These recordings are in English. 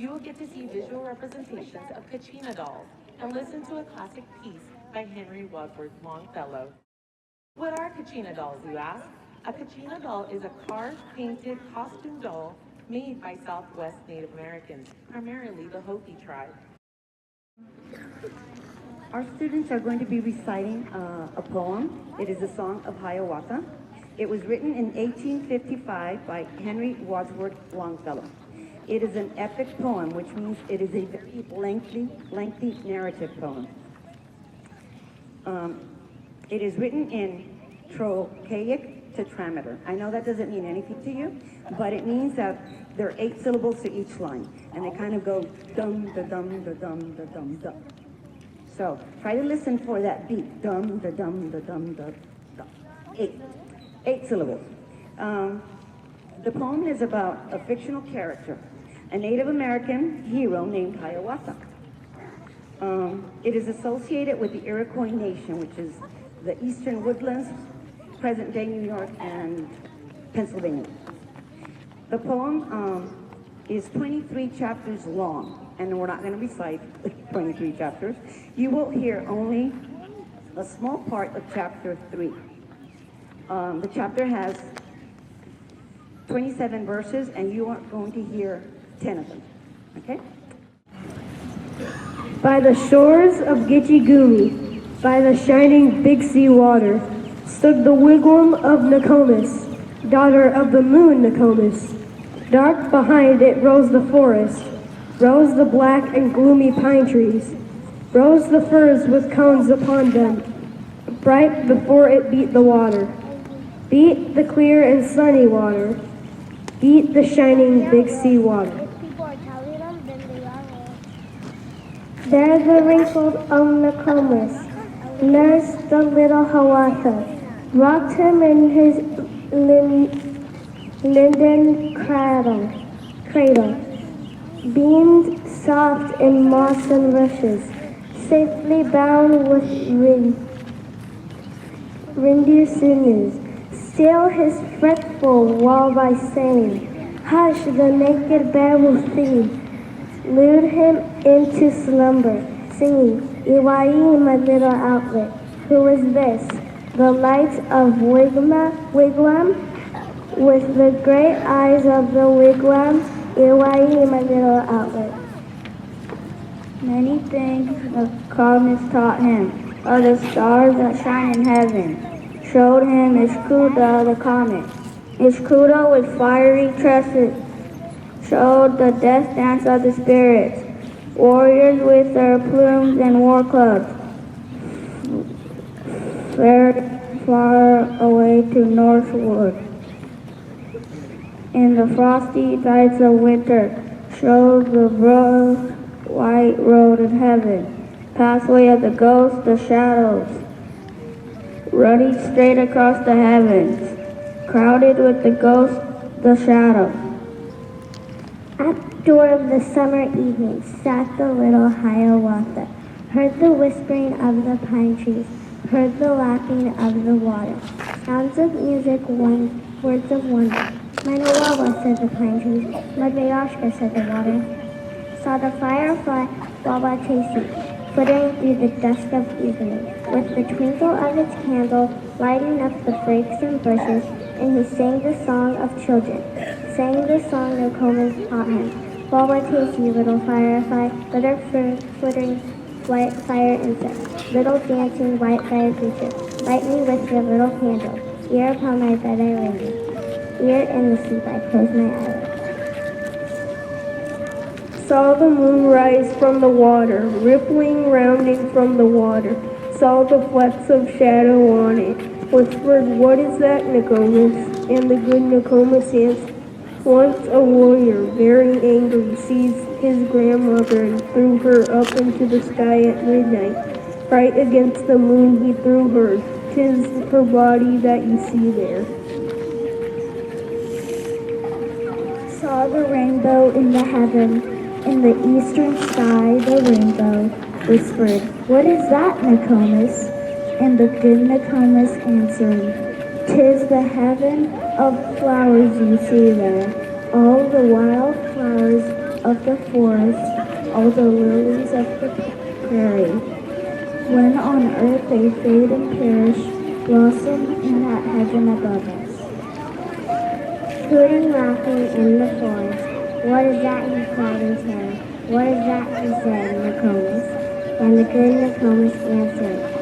You will get to see visual representations of Kachina dolls and listen to a classic piece by Henry Wadsworth Longfellow. What are Kachina dolls, you ask? A Kachina doll is a carved, painted, costume doll made by Southwest Native Americans, primarily the Hopi tribe. Our students are going to be reciting a poem. It is a Song of Hiawatha. It was written in 1855 by Henry Wadsworth Longfellow. It is an epic poem, which means it is a very lengthy narrative poem. It is written in trochaic tetrameter. I know that doesn't mean anything to you, but it means that there are 8 syllables to each line, and they kind of go dum da dum da dum da dum da. So try to listen for that beat. Dum da dum da dum da da. 8 syllables. The poem is about a fictional character, a Native American hero named Hiawatha. It is associated with the Iroquois Nation, which is the eastern woodlands, present-day New York, and Pennsylvania. The poem is 23 chapters long, and we're not going to recite 23 chapters. You will hear only a small part of chapter 3. The chapter has 27 verses, and you are going to hear 10 of them, okay? By the shores of Gitche Gumee, by the shining Big Sea water, stood the wigwam of Nokomis, daughter of the moon Nokomis. Dark behind it rose the forest, rose the black and gloomy pine trees, rose the firs with cones upon them, bright before it beat the water. Beat the clear and sunny water, beat the shining Big Sea water. There the wrinkled Nokomis nursed the little Hiawatha, rocked him in his linden cradle, beamed soft in moss and rushes, safely bound with reindeer sinews. Still his fretful lullaby sang, hush, the naked bear will sing, lured him into slumber, singing, Iwai, my little outlet. Who is this? The light of wigwam, with the great eyes of the wigwam, Iwai, my little outlet. Many things the calmness taught him, of the stars that shine in heaven. Showed him Ishkuda the comet, Ishkuda with fiery tresses. Showed the death dance of the spirits, warriors with their plumes and war clubs, fared far away to northward. In the frosty nights of winter, showed the broad white road of heaven, pathway of the ghosts, the shadows, running straight across the heavens, crowded with the ghosts, the shadows. At the door of the summer evening sat the little Hiawatha, heard the whispering of the pine trees, heard the lapping of the water, sounds of music, words of wonder. Manawawa, said the pine trees, Madayashka, said the water. Saw the firefly, Wawatesi, flittering through the dusk of evening, with the twinkle of its candle lighting up the flakes and bushes, and he sang the song of children, sang the song Nokomis taught him. Wawatesi, little firefly, little flittering white fire insects, little dancing white fire creatures, light me with your little candle. Here upon my bed I lay me, here in the sleep I close my eyes. Saw the moon rise from the water, rippling, rounding from the water. Saw the flecks of shadow on it. Whispered, what is that, Nokomis? And the good Nokomis answered, once a warrior, very angry, seized his grandmother and threw her up into the sky at midnight. Right against the moon he threw her. 'Tis her body that you see there. Saw the rainbow in the heaven, in the eastern sky the rainbow, whispered, what is that, Nokomis? And the good Nokomis answered, 'tis the heaven of flowers you see there, all the wild flowers of the forest, all the lilies of the prairie. When on earth they fade and perish, blossom in that heaven above us. Hooting, laughing in the forest. What is that he cried and said? What is that he said, Nokomis? And the good Nokomis answered,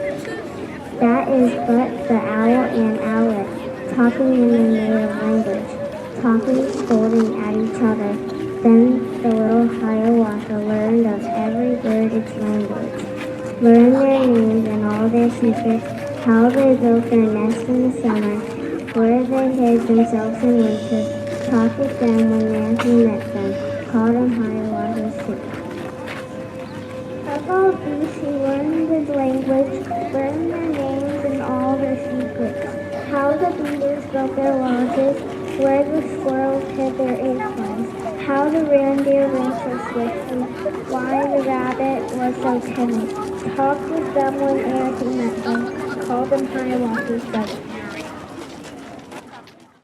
that is but the owl and owlet, talking in their native language, talking, scolding at each other. Then the little Hiawatha learned of every bird its language, learned their names and all their secrets, how they built their nests in the summer, where they hid themselves in winter, talked with them when there he met them, called them Hiawatha's too. Of all these he learned his language, learned their names and all their secrets, how the beavers built their lodges, where the squirrels hid their acorns, how the reindeer ran so swiftly, why the rabbit was so timid, talked with them when ere he met them, called them Hiawatha's brothers.